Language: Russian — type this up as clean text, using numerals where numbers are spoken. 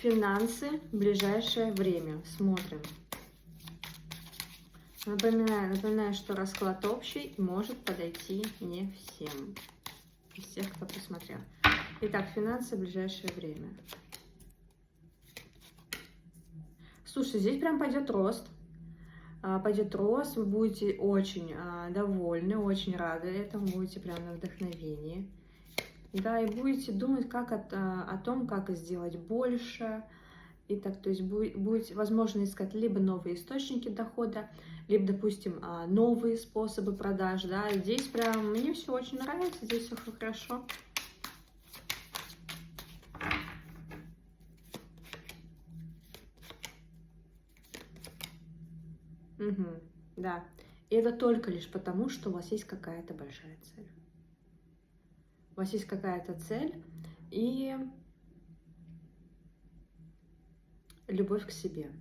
Финансы в ближайшее время. Смотрим. Напоминаю, что расклад общий и может подойти не всем. Из тех, кто посмотрел. Итак, финансы в ближайшее время. Слушай, здесь прям пойдет рост. Пойдет рост, вы будете очень довольны, очень рады этому, будете прям на вдохновении. Да, и будете думать о том, как сделать больше. И так, то есть будете, возможно, искать либо новые источники дохода, либо, допустим, новые способы продаж, да. И здесь прям мне все очень нравится, здесь все хорошо. Угу, да. И это только лишь потому, что у вас есть какая-то большая цель. У вас есть какая-то цель и любовь к себе.